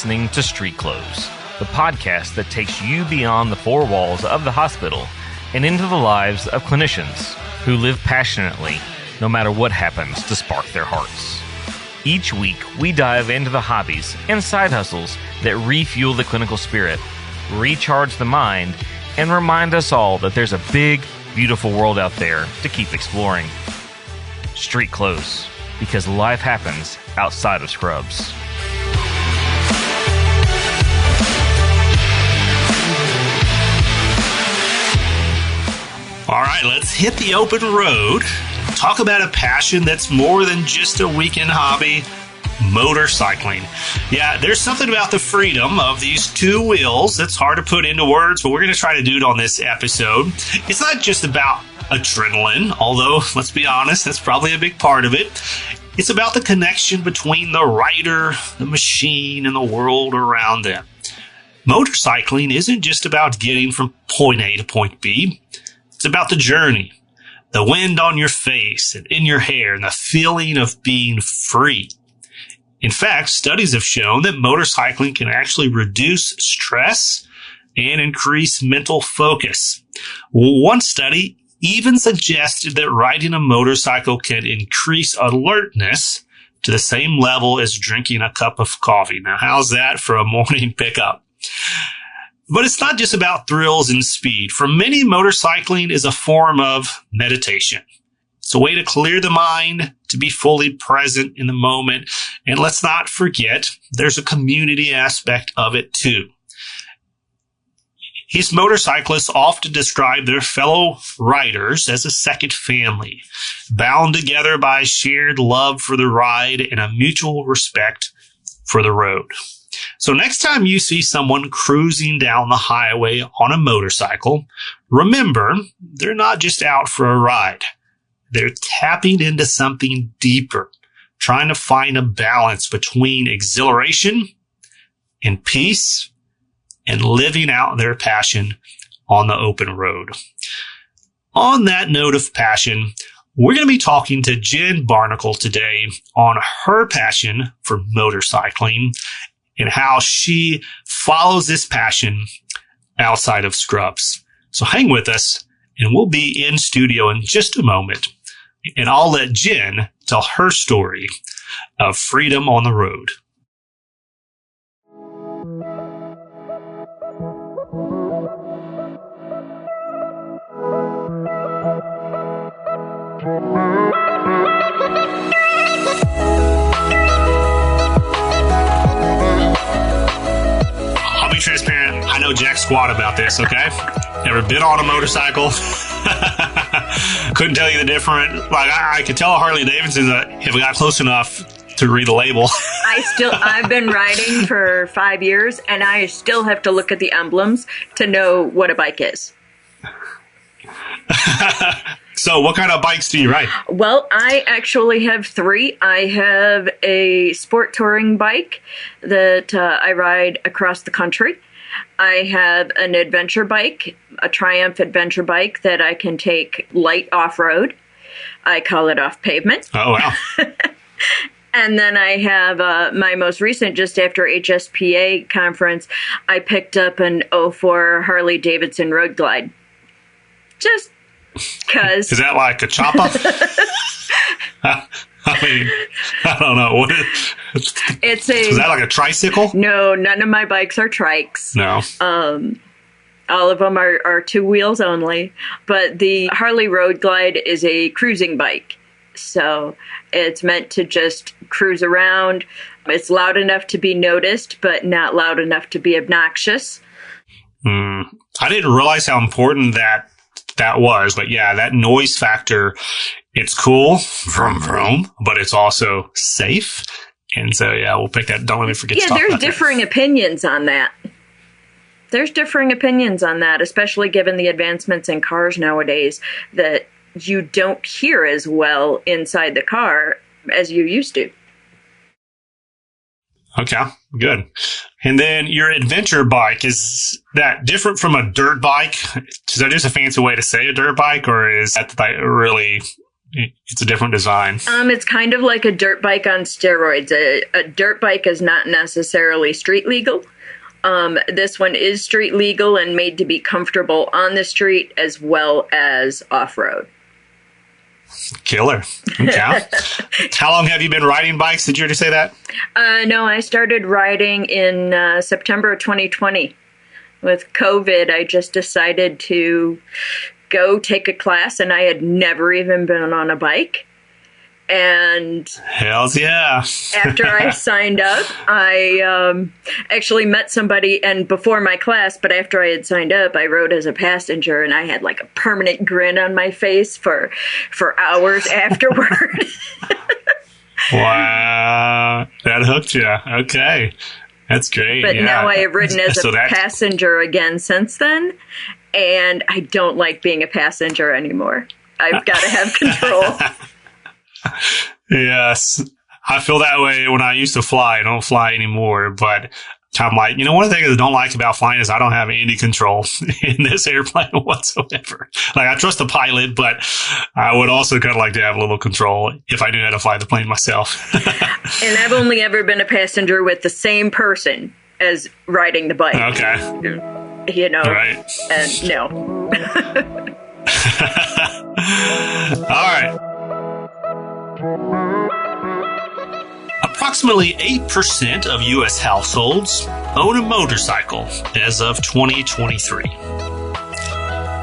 listening to StreetClothes, the podcast that takes you beyond the four walls of the hospital and into the lives of clinicians who live passionately no matter what happens to spark their hearts. Each week, we dive into the hobbies and side hustles that refuel the clinical spirit, recharge the mind, and remind us all that there's a big, beautiful world out there to keep exploring. StreetClothes, because life happens outside of scrubs. All right, let's hit the open road. Talk about a passion that's more than just a weekend hobby, motorcycling. Yeah, there's something about the freedom of these two wheels that's hard to put into words, but we're going to try to do it on this episode. It's not just about adrenaline, although, let's be honest, that's probably a big part of it. It's about the connection between the rider, the machine, and the world around them. Motorcycling isn't just about getting from point A to point B. It's about the journey, the wind on your face and in your hair, and the feeling of being free. In fact, studies have shown that motorcycling can actually reduce stress and increase mental focus. One study even suggested that riding a motorcycle can increase alertness to the same level as drinking a cup of coffee. Now, how's that for a morning pickup? But it's not just about thrills and speed. For many, motorcycling is a form of meditation. It's a way to clear the mind, to be fully present in the moment. And let's not forget, there's a community aspect of it too. These motorcyclists often describe their fellow riders as a second family, bound together by shared love for the ride and a mutual respect for the road. So next time you see someone cruising down the highway on a motorcycle, remember, they're not just out for a ride. They're tapping into something deeper, trying to find a balance between exhilaration and peace and living out their passion on the open road. On that note of passion, we're going to be talking to Jen Barnickel today on her passion for motorcycling and how she follows this passion outside of scrubs. So hang with us, and we'll be in studio in just a moment. And I'll let Jen tell her story of freedom on the road. I'll be transparent. I know jack squat about this, okay? Never been on a motorcycle. Couldn't tell you the difference. Like, I could tell a Harley Davidson if we got close enough to read the label. I've been riding for 5 years, and I still have to look at the emblems to know what a bike is. So what kind of bikes do you ride? Well, I actually have three. I have a sport touring bike that I ride across the country. I have an adventure bike, a Triumph adventure bike that I can take light off-road. I call it off pavement. Oh, wow. And then I have my most recent, just after HSPA conference, I picked up an '04 Harley Davidson Road Glide. Just because. Is that like a chopper? I mean, I don't know. What is that like a tricycle? No, none of my bikes are trikes. No. All of them are two wheels only. But the Harley Road Glide is a cruising bike. So it's meant to just cruise around. It's loud enough to be noticed, but not loud enough to be obnoxious. I didn't realize how important that was. But yeah, that noise factor, it's cool, vroom, vroom, but it's also safe. And so, yeah, we'll pick that. Don't let me forget to talk about that. There's differing opinions on that. There's differing opinions on that, especially given the advancements in cars nowadays that you don't hear as well inside the car as you used to. Okay, good. And then your adventure bike, is that different from a dirt bike? Is that just a fancy way to say a dirt bike, or is that like really it's a different design? It's kind of like a dirt bike on steroids. A dirt bike is not necessarily street legal. This one is street legal and made to be comfortable on the street as well as off-road. Killer. Okay. How long have you been riding bikes? Did you already say that? No, I started riding in September of 2020. With COVID, I just decided to go take a class, and I had never even been on a bike. And hells yeah. After I signed up, I actually met somebody, and before my class, but after I had signed up, I rode as a passenger, and I had like a permanent grin on my face for hours afterward. Wow. That hooked you. Okay. That's great. But now I have ridden as a passenger again since then, and I don't like being a passenger anymore. I've got to have control. Yes. I feel that way when I used to fly. I don't fly anymore, but I'm like, one of the things I don't like about flying is I don't have any control in this airplane whatsoever. Like, I trust the pilot, but I would also kind of like to have a little control if I knew how to fly the plane myself. And I've only ever been a passenger with the same person as riding the bike. Okay. Right. And no. All right. Approximately 8% of U.S. households own a motorcycle as of 2023.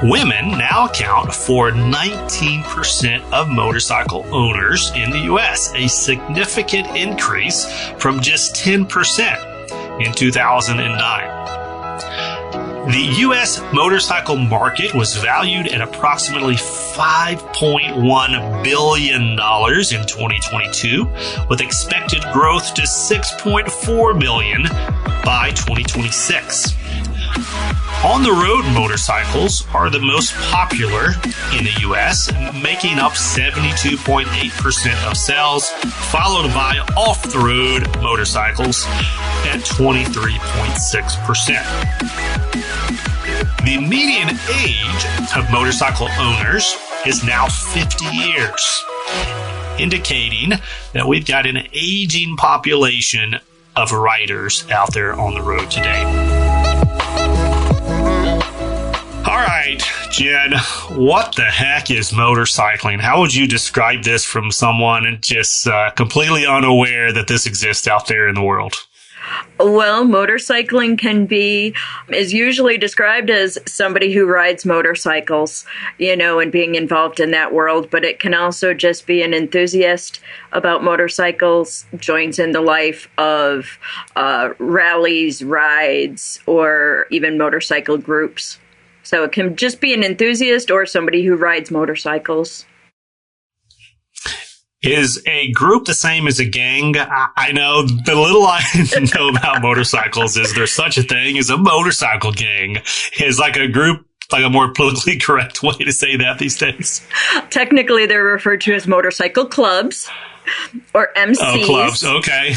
Women now account for 19% of motorcycle owners in the U.S., a significant increase from just 10% in 2009. The U.S. motorcycle market was valued at approximately $5.1 billion in 2022, with expected growth to $6.4 billion by 2026. On-the-road motorcycles are the most popular in the U.S., making up 72.8% of sales, followed by off-the-road motorcycles at 23.6%. The median age of motorcycle owners is now 50 years, indicating that we've got an aging population of riders out there on the road today. All right, Jen, what the heck is motorcycling? How would you describe this from someone just completely unaware that this exists out there in the world? Well, motorcycling is usually described as somebody who rides motorcycles, and being involved in that world. But it can also just be an enthusiast about motorcycles, joins in the life of rallies, rides, or even motorcycle groups. So it can just be an enthusiast or somebody who rides motorcycles. Is a group the same as a gang? I know the little I know about motorcycles is there's such a thing as a motorcycle gang. Is like a group, like a more politically correct way to say that these days? Technically, they're referred to as motorcycle clubs or MCs. Oh, clubs. Okay.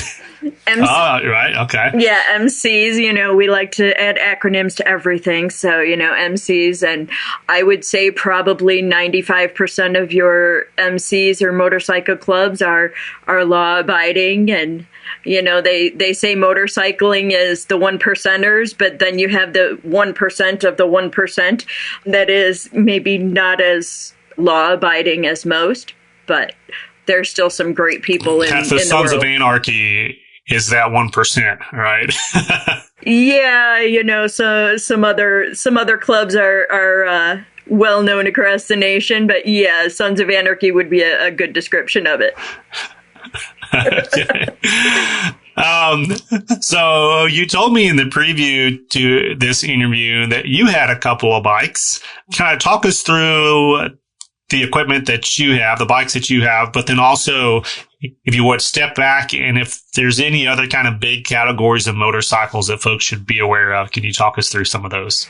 Right. Okay. Yeah, MCs, we like to add acronyms to everything. So, MCs, and I would say probably 95% of your MCs or motorcycle clubs are law abiding. And, they say motorcycling is the 1%ers, but then you have the 1% of the 1% that is maybe not as law abiding as most, but there's still some great people in the world. The Sons of Anarchy is that 1%, right? Yeah, so some other clubs are well known across the nation, but yeah, Sons of Anarchy would be a good description of it. Okay. So you told me in the preview to this interview that you had a couple of bikes. Kind of talk us through the equipment that you have, the bikes that you have, but then also, if you would step back, and if there's any other kind of big categories of motorcycles that folks should be aware of, can you talk us through some of those?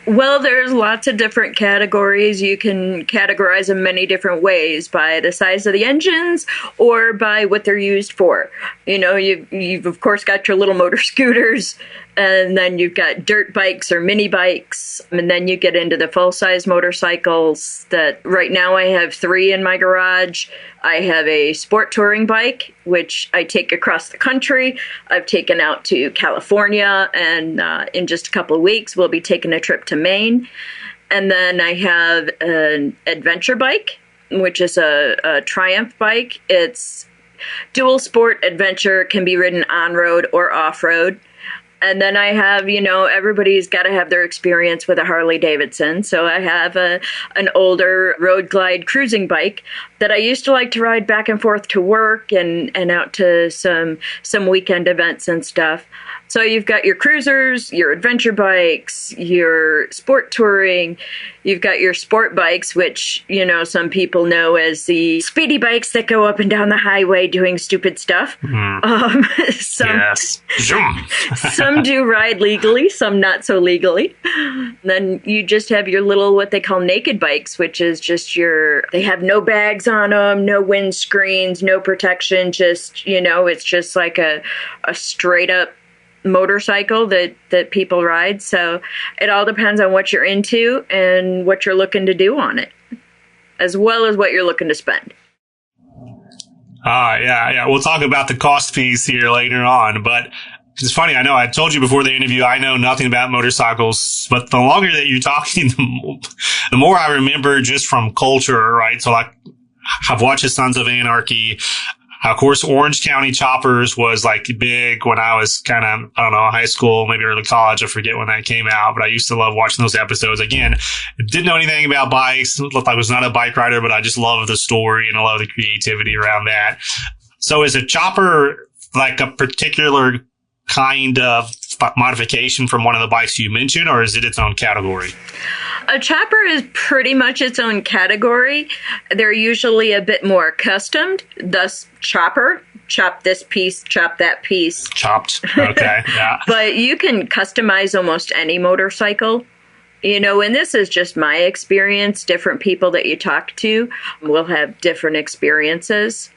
Well, there's lots of different categories. You can categorize them many different ways, by the size of the engines or by what they're used for. You know, you've of course got your little motor scooters, and then you've got dirt bikes or mini bikes, and then you get into the full-size motorcycles that right now I have 3 in my garage. I have a sport touring bike, which I take across the country. I've taken out to California, and in just a couple of weeks, we'll be taking a trip to Maine. And then I have an adventure bike, which is a Triumph bike. It's dual sport adventure, can be ridden on-road or off-road. And then I have, you know, everybody's got to have their experience with a Harley Davidson. So I have an older Road Glide cruising bike that I used to like to ride back and forth to work and out to some weekend events and stuff. So you've got your cruisers, your adventure bikes, your sport touring. You've got your sport bikes, which, you know, some people know as the speedy bikes that go up and down the highway doing stupid stuff. Some do ride legally, some not so legally. Then you just have your little, what they call naked bikes, which is just they have no bags on them, no windscreens, no protection, just, you know, it's just like a straight up motorcycle that people ride. So it all depends on what you're into and what you're looking to do on it, as well as what you're looking to spend. Yeah. We'll talk about the cost piece here later on, but it's funny. I know I told you before the interview, I know nothing about motorcycles, but the longer that you're talking, the more I remember just from culture, right? So like, I've watched the Sons of Anarchy. Of course, Orange County Choppers was like big when I was kind of, I don't know, high school, maybe early college. I forget when that came out, but I used to love watching those episodes. Again, didn't know anything about bikes. I was not a bike rider, but I just love the story and I love the creativity around that. So is a chopper like a particular kind of modification from one of the bikes you mentioned, or is it its own category? A chopper is pretty much its own category. They're usually a bit more customed, thus chopper. Chop this piece, chop that piece. Chopped. Okay, yeah. But you can customize almost any motorcycle. You know, and this is just my experience. Different people that you talk to will have different experiences.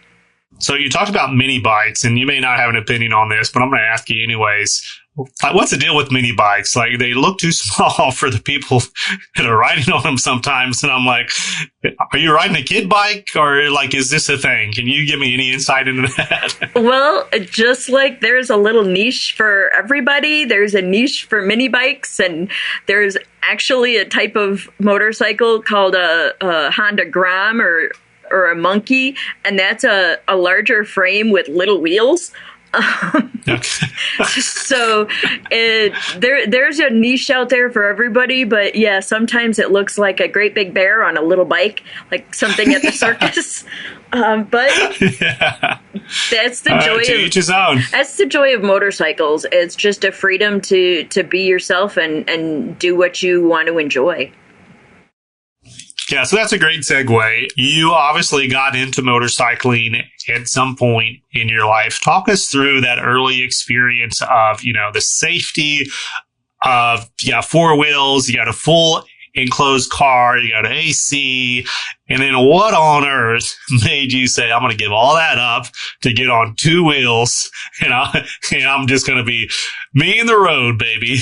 So you talked about mini bikes, and you may not have an opinion on this, but I'm going to ask you anyways. What's the deal with mini bikes? Like, they look too small for the people that are riding on them sometimes. And I'm like, are you riding a kid bike, or like, is this a thing? Can you give me any insight into that? Well, just like there's a little niche for everybody, there's a niche for mini bikes, and there's actually a type of motorcycle called a Honda Grom or a Monkey, and that's a larger frame with little wheels. So there's a niche out there for everybody, but yeah, sometimes it looks like a great big bear on a little bike, like something at the circus. But that's the joy to each his own. That's the joy of motorcycles. It's just a freedom to be yourself and do what you want to enjoy. Yeah, so that's a great segue. You obviously got into motorcycling at some point in your life. Talk us through that early experience of, you know, the safety of, four wheels, you got a full enclosed car, you got an AC, and then what on earth made you say, I'm going to give all that up to get on two wheels, and I'm just going to be me in the road, baby?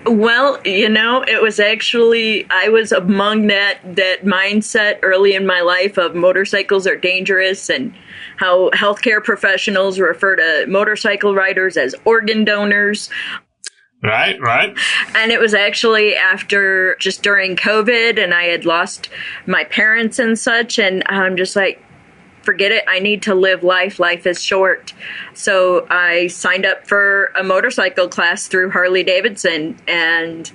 Well, you know, it was actually, I was among that mindset early in my life of motorcycles are dangerous, and how healthcare professionals refer to motorcycle riders as organ donors. Right. And it was actually after, just during COVID, and I had lost my parents and such, and I'm just like, forget it. I need to live life. Life is short. So I signed up for a motorcycle class through Harley Davidson and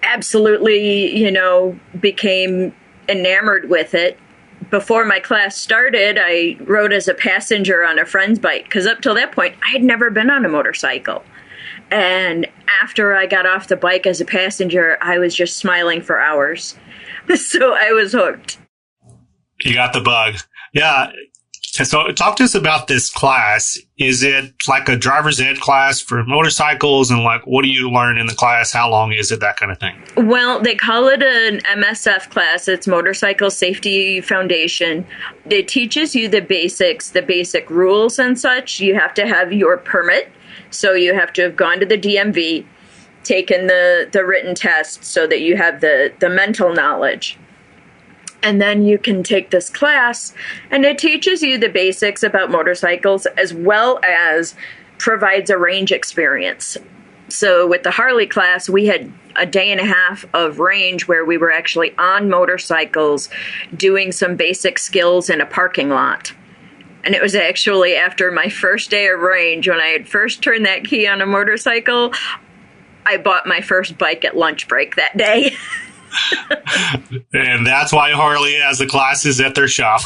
absolutely, you know, became enamored with it. Before my class started, I rode as a passenger on a friend's bike, because up till that point, I had never been on a motorcycle. And after I got off the bike as a passenger, I was just smiling for hours. So I was hooked. You got the bug. Yeah. So talk to us about this class. Is it like a driver's ed class for motorcycles? And like, what do you learn in the class? How long is it? That kind of thing. Well, they call it an MSF class. It's Motorcycle Safety Foundation. It teaches you the basics, the basic rules and such. You have to have your permit. So you have to have gone to the DMV, taken the written test so that you have the mental knowledge. And then you can take this class, and it teaches you the basics about motorcycles as well as provides a range experience. So with the Harley class, we had a day and a half of range where we were actually on motorcycles doing some basic skills in a parking lot. And it was actually after my first day of range, when I had first turned that key on a motorcycle, I bought my first bike at lunch break that day. And that's why Harley has the classes at their shop.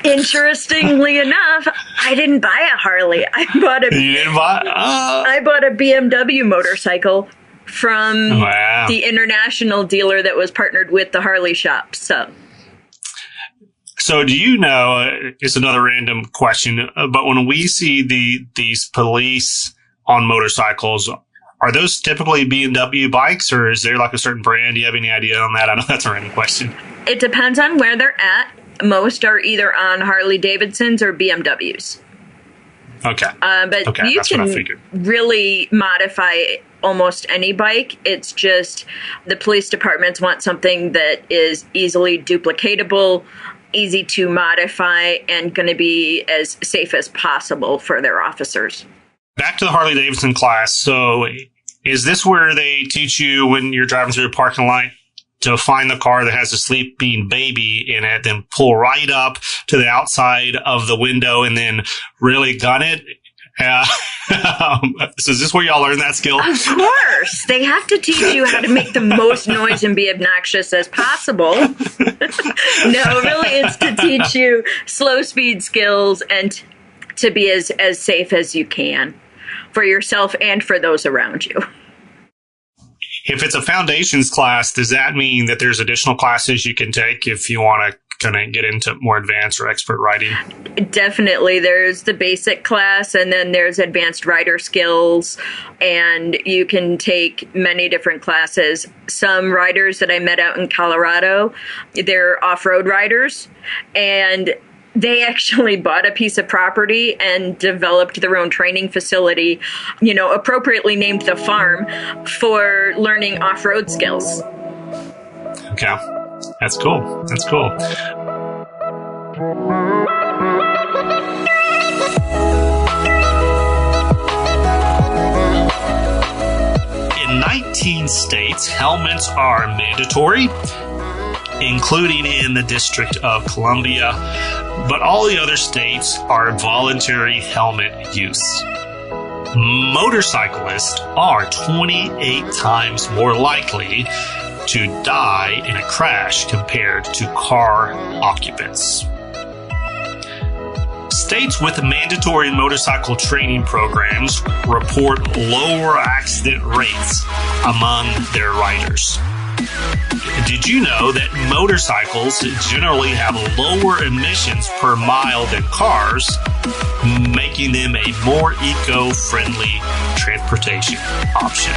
Interestingly enough, I didn't buy a Harley. I bought a BMW motorcycle from the international dealer that was partnered with the Harley shop. So do you know, it's another random question, but when we see these police on motorcycles, are those typically BMW bikes, or is there like a certain brand? Do you have any idea on that? I know that's a random question. It depends on where they're at. Most are either on Harley Davidsons or BMWs. Okay. But you can really modify almost any bike. It's just the police departments want something that is easily duplicatable, easy to modify, and going to be as safe as possible for their officers. Back to the Harley Davidson class. So is this where they teach you when you're driving through a parking lot to find the car that has a sleeping baby in it, then pull right up to the outside of the window and then really gun it? So is this where y'all learn that skill? Of course. They have to teach you how to make the most noise and be obnoxious as possible. No, really, it's to teach you slow speed skills and to be as safe as you can for yourself and for those around you. If it's a foundations class, does that mean that there's additional classes you can take if you want to kind of get into more advanced or expert riding? Definitely. There's the basic class, and then there's advanced rider skills, and you can take many different classes. Some riders that I met out in Colorado, they're off-road riders, and they actually bought a piece of property and developed their own training facility, appropriately named the Farm, for learning off-road skills. Okay. That's cool. That's cool. In 19 states, helmets are mandatory, including in the District of Columbia, but all the other states are voluntary helmet use. Motorcyclists are 28 times more likely to die in a crash compared to car occupants. States with mandatory motorcycle training programs report lower accident rates among their riders. Did you know that motorcycles generally have lower emissions per mile than cars, making them a more eco-friendly transportation option?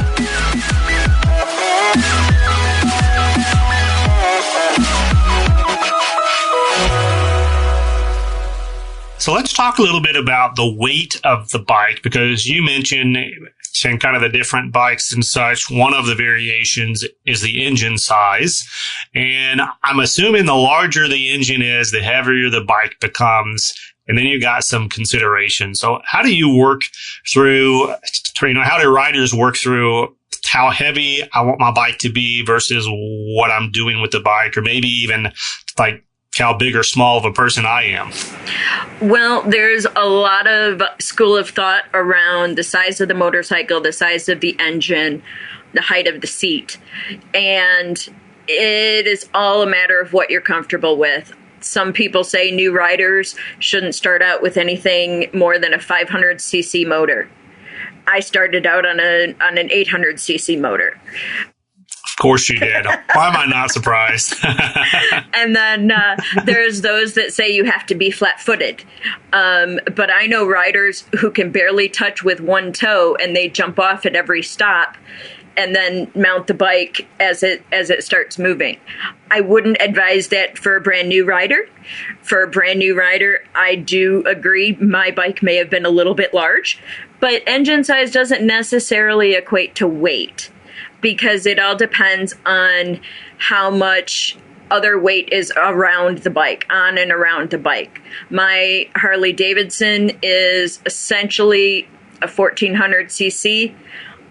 So let's talk a little bit about the weight of the bike, because you mentioned kind of the different bikes and such. One of the variations is the engine size. And I'm assuming the larger the engine is, the heavier the bike becomes. And then you got some consideration. So how do you work through, how do riders work through how heavy I want my bike to be versus what I'm doing with the bike, or maybe even like how big or small of a person I am? Well, there's a lot of school of thought around the size of the motorcycle, the size of the engine, the height of the seat. And it is all a matter of what you're comfortable with. Some people say new riders shouldn't start out with anything more than a 500cc motor. I started out on an 800cc motor. Of course you did. Why am I not surprised? And then there's those that say you have to be flat-footed. But I know riders who can barely touch with one toe, and they jump off at every stop and then mount the bike as it starts moving. I wouldn't advise that for a brand new rider. For a brand new rider, I do agree my bike may have been a little bit large, but engine size doesn't necessarily equate to weight, because it all depends on how much other weight is around the bike, on and around the bike. My Harley Davidson is essentially a 1400cc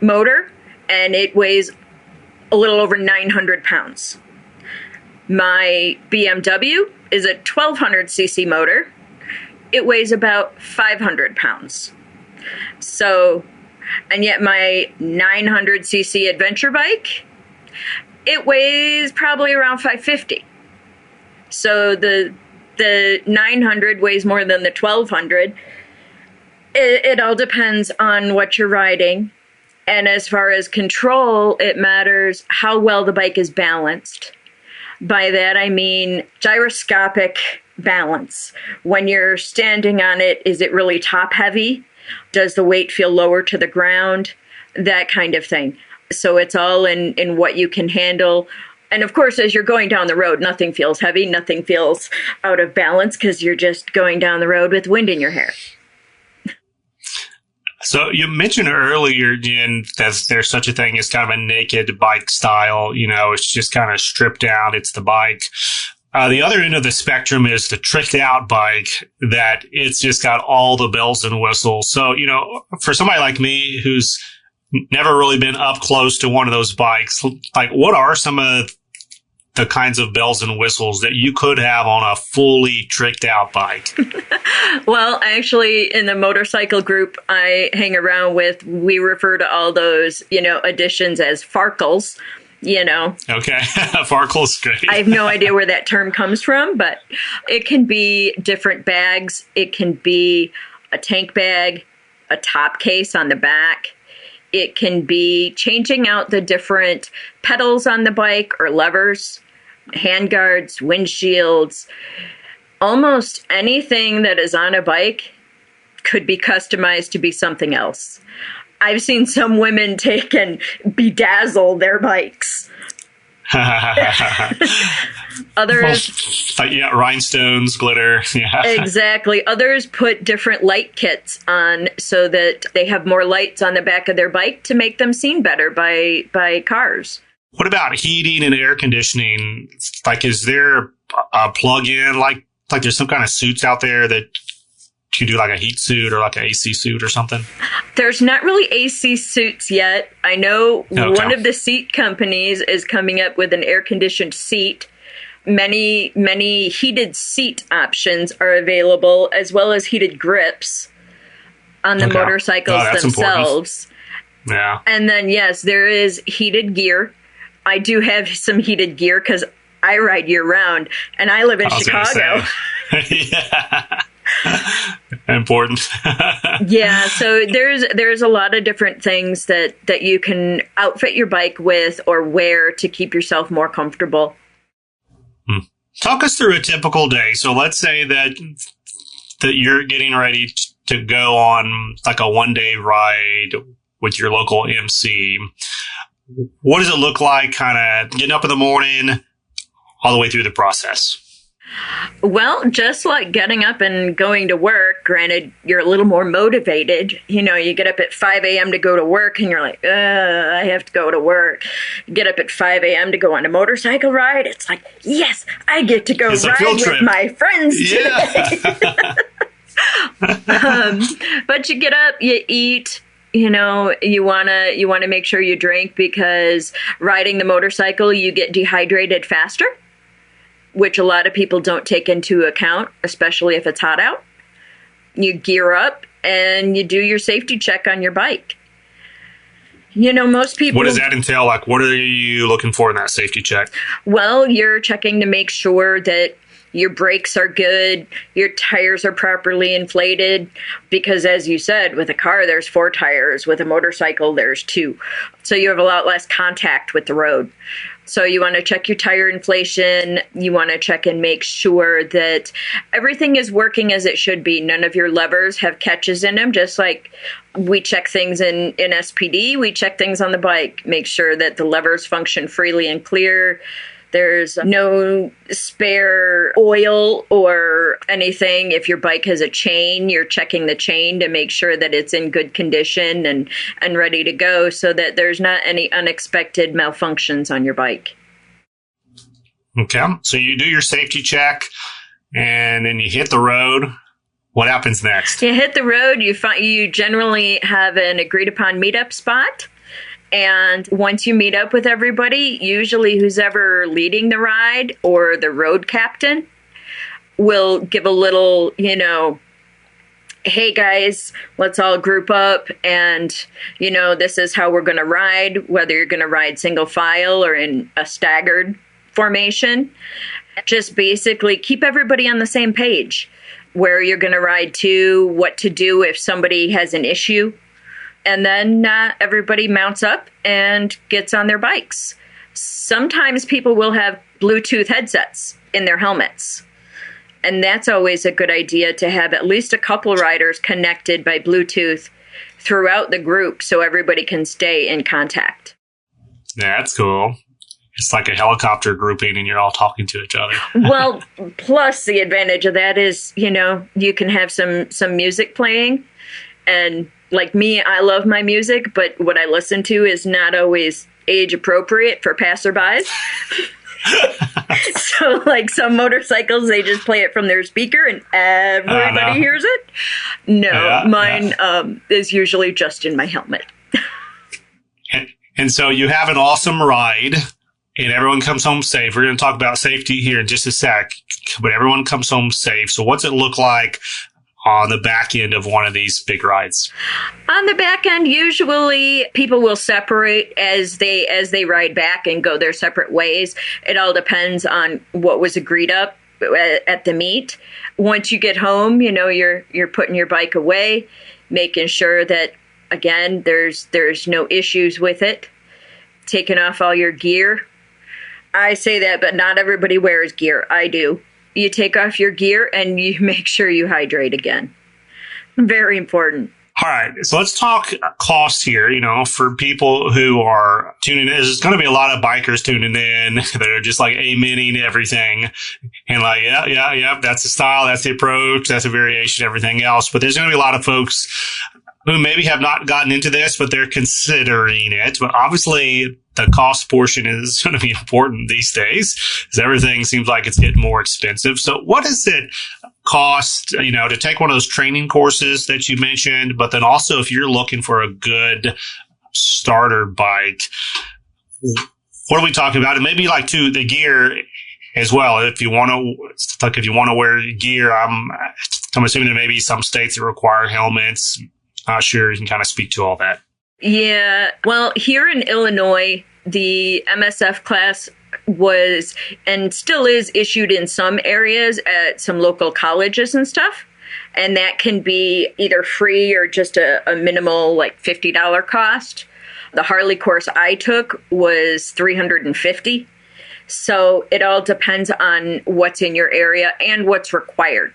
motor, and it weighs a little over 900 pounds. My BMW is a 1200cc motor. It weighs about 500 pounds. So, and yet my 900cc adventure bike, it weighs probably around 550. So the 900 weighs more than the 1200. It all depends on what you're riding. And as far as control, it matters how well the bike is balanced. By that, I mean gyroscopic balance. When you're standing on it, is it really top heavy? Does the weight feel lower to the ground? That kind of thing. So it's all in what you can handle. And of course, as you're going down the road, nothing feels heavy, nothing feels out of balance, because you're just going down the road with wind in your hair. So you mentioned earlier, Jen, that there's such a thing as kind of a naked bike style. You know, it's just kind of stripped down. It's the bike. The other end of the spectrum is the tricked out bike, that it's just got all the bells and whistles. So, you know, for somebody like me who's never really been up close to one of those bikes, like, what are some of the kinds of bells and whistles that you could have on a fully tricked out bike? Well, actually, in the motorcycle group I hang around with, we refer to all those, additions as farkles, Okay. Farkle's great. I have no idea where that term comes from, but it can be different bags. It can be a tank bag, a top case on the back. It can be changing out the different pedals on the bike or levers, handguards, windshields. Almost anything that is on a bike could be customized to be something else. I've seen some women take and bedazzle their bikes. Others, rhinestones, glitter. Yeah. Exactly. Others put different light kits on so that they have more lights on the back of their bike to make them seen better by cars. What about heating and air conditioning? Like, is there a plug-in? Like there's some kind of suits out there that you do, like a heat suit or like an AC suit or something? There's not really AC suits yet. I know one of the seat companies is coming up with an air-conditioned seat. Many heated seat options are available, as well as heated grips on the motorcycles themselves. Important. Yeah. And then, yes, there is heated gear. I do have some heated gear because I ride year-round, and I live in Chicago. Yeah. Important. Yeah, so there's a lot of different things that you can outfit your bike with or wear to keep yourself more comfortable. Talk us through a typical day. So let's say that you're getting ready to go on like a one-day ride with your local MC. What does it look like, kind of getting up in the morning all the way through the process? Well, just like getting up and going to work, granted, you're a little more motivated. You get up at 5 a.m. to go to work, and you're like, I have to go to work. You get up at 5 a.m. to go on a motorcycle ride. It's like, yes, I get to go ride with my friends today. But you get up, you eat. You want to make sure you drink, because riding the motorcycle, you get dehydrated faster, which a lot of people don't take into account, especially if it's hot out. You gear up and you do your safety check on your bike. Most people... What does that entail? Like, what are you looking for in that safety check? Well, you're checking to make sure that your brakes are good, your tires are properly inflated, because as you said, with a car, there's 4 tires. With a motorcycle, there's 2. So you have a lot less contact with the road. So you want to check your tire inflation. You want to check and make sure that everything is working as it should be. None of your levers have catches in them, just like we check things in SPD. We check things on the bike. Make sure that the levers function freely and clear. There's no spare oil or anything. If your bike has a chain, you're checking the chain to make sure that it's in good condition and ready to go so that there's not any unexpected malfunctions on your bike. Okay. So you do your safety check and then you hit the road. What happens next? You hit the road. You generally have an agreed upon meetup spot. And once you meet up with everybody, usually who's ever leading the ride or the road captain will give a little, hey guys, let's all group up and, this is how we're going to ride, whether you're going to ride single file or in a staggered formation. Just basically keep everybody on the same page, where you're going to ride to, what to do if somebody has an issue. And then everybody mounts up and gets on their bikes. Sometimes people will have Bluetooth headsets in their helmets. And that's always a good idea to have at least a couple riders connected by Bluetooth throughout the group so everybody can stay in contact. Yeah, that's cool. It's like a helicopter grouping and you're all talking to each other. Well, plus the advantage of that is, you can have some music playing. And like me, I love my music, but what I listen to is not always age appropriate for passerbys. So like some motorcycles, they just play it from their speaker and everybody hears it. No, mine is usually just in my helmet. And so you have an awesome ride and everyone comes home safe. We're going to talk about safety here in just a sec, but everyone comes home safe. So what's it look like on the back end of one of these big rides? On the back end, usually people will separate as they ride back and go their separate ways. It all depends on what was agreed up at the meet. Once you get home, you're putting your bike away, making sure that, again, there's no issues with it, taking off all your gear. I say that, but not everybody wears gear. I do. You take off your gear and you make sure you hydrate again. Very important. All right. So let's talk cost here, for people who are tuning in. There's going to be a lot of bikers tuning in that are just like amening everything and like, yeah, that's the style, that's the approach, that's a variation, everything else. But there's going to be a lot of folks who maybe have not gotten into this, but they're considering it. But obviously, the cost portion is going to be important these days because everything seems like it's getting more expensive. So what does it cost, to take one of those training courses that you mentioned, but then also if you're looking for a good starter bike, what are we talking about? And maybe like to the gear as well. If you want to wear gear, I'm assuming there may be some states that require helmets. Not sure you can kind of speak to all that. Yeah. Well, here in Illinois, the MSF class was and still is issued in some areas at some local colleges and stuff. And that can be either free or just a minimal, like $50 cost. The Harley course I took was $350. So it all depends on what's in your area and what's required.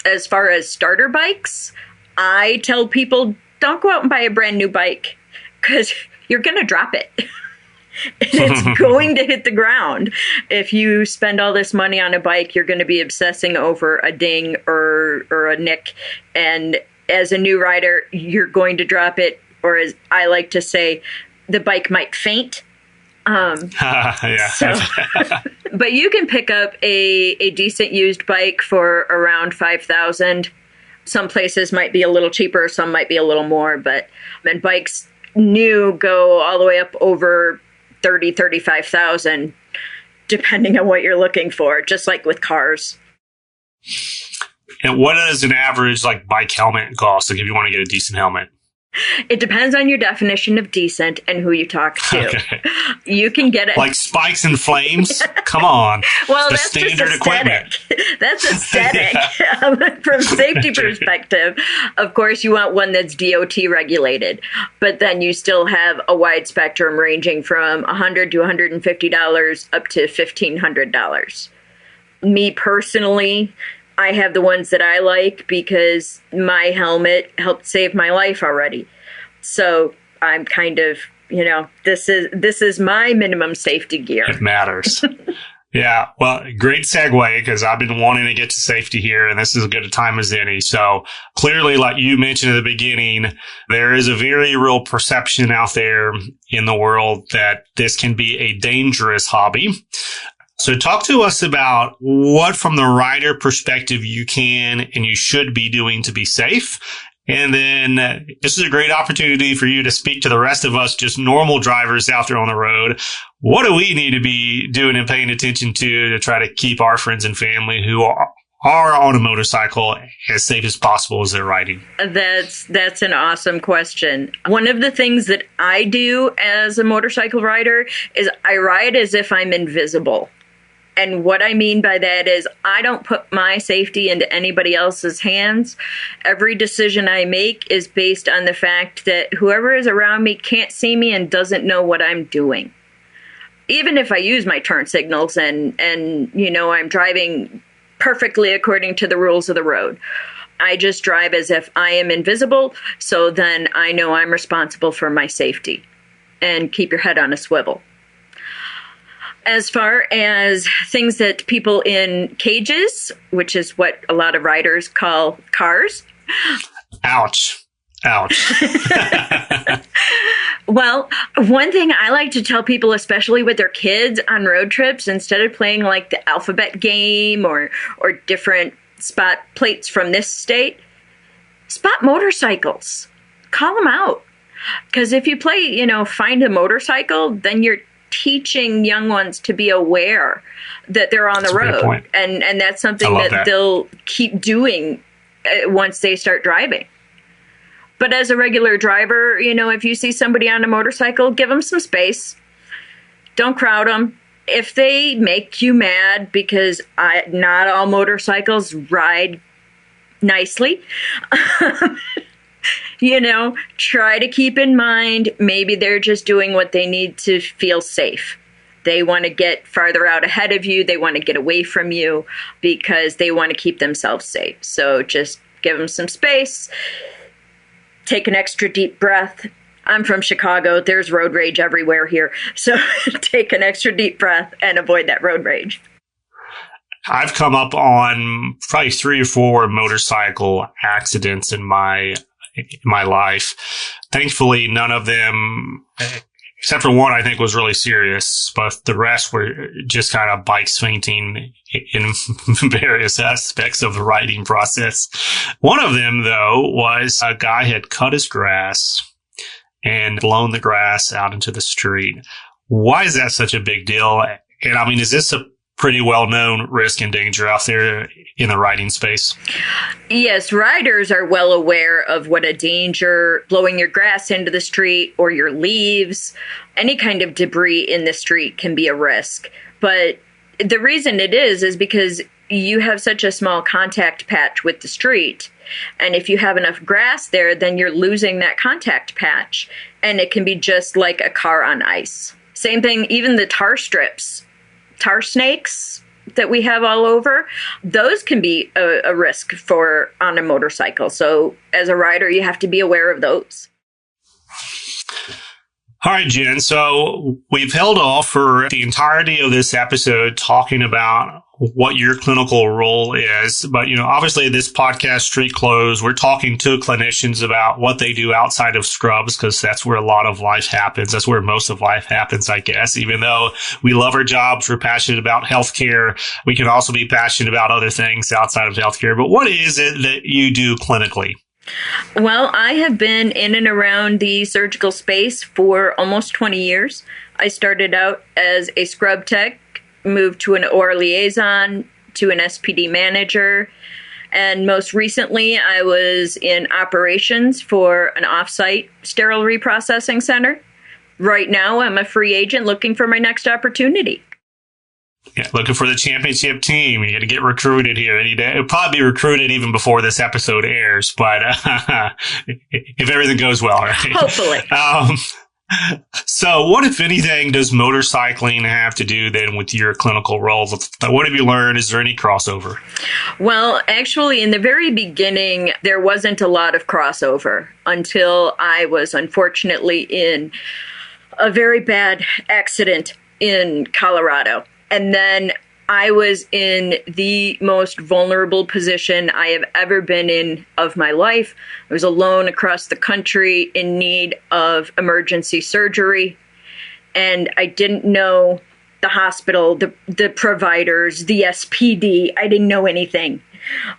As far as starter bikes, I tell people, don't go out and buy a brand new bike because you're going to drop it. It's going to hit the ground. If you spend all this money on a bike, you're going to be obsessing over a ding or a nick. And as a new rider, you're going to drop it. Or as I like to say, the bike might faint. Yeah. So, but you can pick up a decent used bike for around $5,000. Some places might be a little cheaper, some might be a little more, and bikes new go all the way up over $35,000, depending on what you're looking for, just like with cars. And what does an average bike helmet cost? Like if you want to get a decent helmet? It depends on your definition of decent and who you talk to. Okay. You can get it. Like spikes and flames? Come on. Well, the that's just standard aesthetic. equipment. That's aesthetic. From safety perspective, of course, you want one that's DOT regulated, but then you still have a wide spectrum ranging from $100 to $150 up to $1,500. Me personally, I have the ones that I like because my helmet helped save my life already. So I'm kind of, this is my minimum safety gear. It matters. Yeah, well, great segue, because I've been wanting to get to safety here, and this is as good a time as any. So clearly, like you mentioned at the beginning, there is a very real perception out there in the world that this can be a dangerous hobby. So talk to us about what, from the rider perspective, you can and you should be doing to be safe. And then this is a great opportunity for you to speak to the rest of us, just normal drivers out there on the road. What do we need to be doing and paying attention to try to keep our friends and family who are on a motorcycle as safe as possible as they're riding? That's an awesome question. One of the things that I do as a motorcycle rider is I ride as if I'm invisible. And what I mean by that is I don't put my safety into anybody else's hands. Every decision I make is based on the fact that whoever is around me can't see me and doesn't know what I'm doing. Even if I use my turn signals and I'm driving perfectly according to the rules of the road, I just drive as if I am invisible, so then I know I'm responsible for my safety. And keep your head on a swivel. As far as things that people in cages, which is what a lot of riders call cars. Ouch. Well, one thing I like to tell people, especially with their kids on road trips, instead of playing like the alphabet game or different spot plates from this state, spot motorcycles. Call them out. Because if you play, find a motorcycle, then you're teaching young ones to be aware that they're on the road. And that's something that they'll keep doing once they start driving. But as a regular driver, if you see somebody on a motorcycle, give them some space. Don't crowd them. If they make you mad, because not all motorcycles ride nicely, try to keep in mind, maybe they're just doing what they need to feel safe. They want to get farther out ahead of you. They want to get away from you because they want to keep themselves safe. So just give them some space. Take an extra deep breath. I'm from Chicago. There's road rage everywhere here. So take an extra deep breath and avoid that road rage. I've come up on probably 3 or 4 motorcycle accidents in my life. Thankfully, none of them, except for one, I think was really serious, but the rest were just kind of bikes fainting in various aspects of the riding process. One of them, though, was a guy had cut his grass and blown the grass out into the street. Why is that such a big deal? And I mean, is this a pretty well-known risk and danger out there in the riding space? Yes, riders are well aware of what a danger blowing your grass into the street or your leaves, any kind of debris in the street can be a risk. But the reason it is because you have such a small contact patch with the street. And if you have enough grass there, then you're losing that contact patch. And it can be just like a car on ice. Same thing, even the tar strips. Tar snakes that we have all over, those can be a risk for on a motorcycle. So as a rider, you have to be aware of those. All right, Jen. So we've held off for the entirety of this episode talking about what your clinical role is. But, obviously this podcast, StreetClothes, we're talking to clinicians about what they do outside of scrubs, because that's where a lot of life happens. That's where most of life happens, I guess. Even though we love our jobs, we're passionate about healthcare. We can also be passionate about other things outside of healthcare. But what is it that you do clinically? Well, I have been in and around the surgical space for almost 20 years. I started out as a scrub tech, moved to an OR liaison, to an SPD manager, And most recently, I was in operations for an off-site sterile reprocessing center. Right now, I'm a free agent looking for my next opportunity. Yeah, looking for the championship team. You're going to get recruited here any day. It'll probably be recruited even before this episode airs, but if everything goes well, right? Hopefully. So what, if anything, does motorcycling have to do then with your clinical roles? What have you learned? Is there any crossover? Well, actually, in the very beginning, there wasn't a lot of crossover until I was unfortunately in a very bad accident in Colorado. And then I was in the most vulnerable position I have ever been in of my life. I was alone across the country in need of emergency surgery. And I didn't know the hospital, the providers, the SPD. I didn't know anything.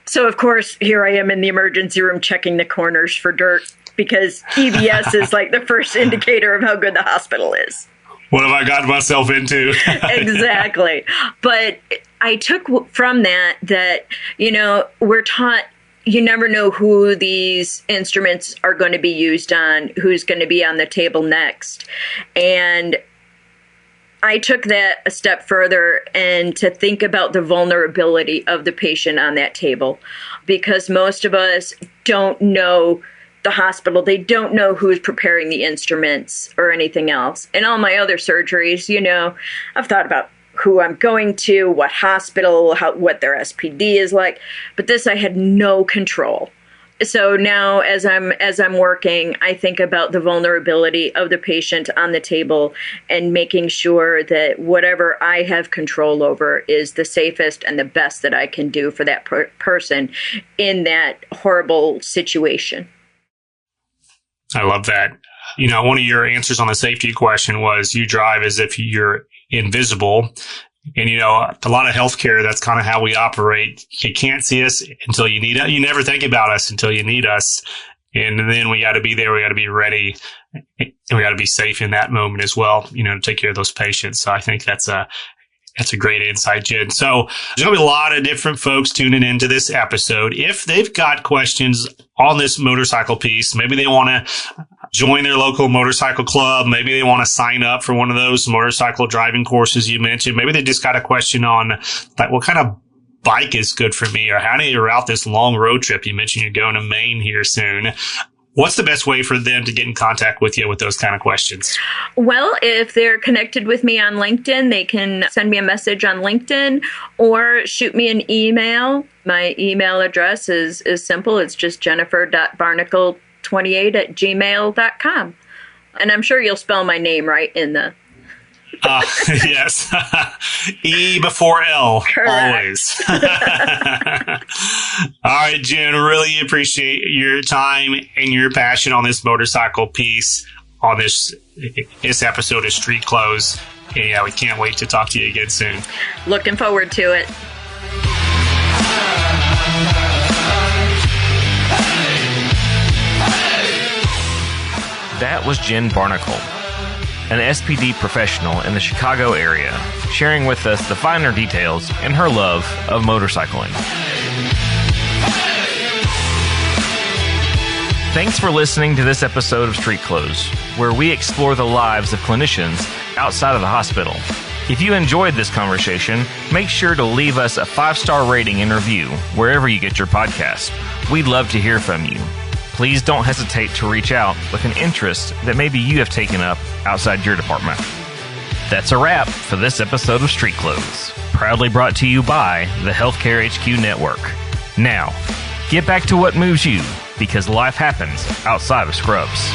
So, of course, here I am in the emergency room checking the corners for dirt because EBS is like the first indicator of how good the hospital is. What have I gotten myself into? Exactly. But I took from that, we're taught you never know who these instruments are going to be used on, who's going to be on the table next. And I took that a step further and to think about the vulnerability of the patient on that table, because most of us don't know the hospital. They don't know who's preparing the instruments or anything else. In all my other surgeries, I've thought about who I'm going to, what hospital, what their SPD is like. But this, I had no control. So now as I'm working, I think about the vulnerability of the patient on the table and making sure that whatever I have control over is the safest and the best that I can do for that person in that horrible situation. I love that. One of your answers on the safety question was you drive as if you're invisible. And, a lot of healthcare, that's kind of how we operate. You can't see us until you need us. You never think about us until you need us. And then we got to be there. We got to be ready. And we got to be safe in that moment as well, to take care of those patients. So I think that's a great insight, Jen. So there's going to be a lot of different folks tuning into this episode. If they've got questions on this motorcycle piece, maybe they want to join their local motorcycle club. Maybe they want to sign up for one of those motorcycle driving courses you mentioned. Maybe they just got a question on like what kind of bike is good for me, or how do you route this long road trip? You mentioned you're going to Maine here soon. What's the best way for them to get in contact with you with those kind of questions? Well, if they're connected with me on LinkedIn, they can send me a message on LinkedIn or shoot me an email. My email address is simple. It's just jennifer.barnickel28@gmail.com. And I'm sure you'll spell my name right in the... Yes. E before L. Correct. Always. All right, Jen, really appreciate your time and your passion on this motorcycle piece on this episode of Street Clothes. And yeah, we can't wait to talk to you again soon. Looking forward to it. That was Jen Barnickel, an SPD professional in the Chicago area, sharing with us the finer details in her love of motorcycling. Thanks for listening to this episode of Street Clothes, where we explore the lives of clinicians outside of the hospital. If you enjoyed this conversation, make sure to leave us a 5-star rating and review wherever you get your podcast. We'd love to hear from you. Please don't hesitate to reach out with an interest that maybe you have taken up outside your department. That's a wrap for this episode of Street Clothes, proudly brought to you by the Healthcare HQ Network. Now, get back to what moves you, because life happens outside of scrubs.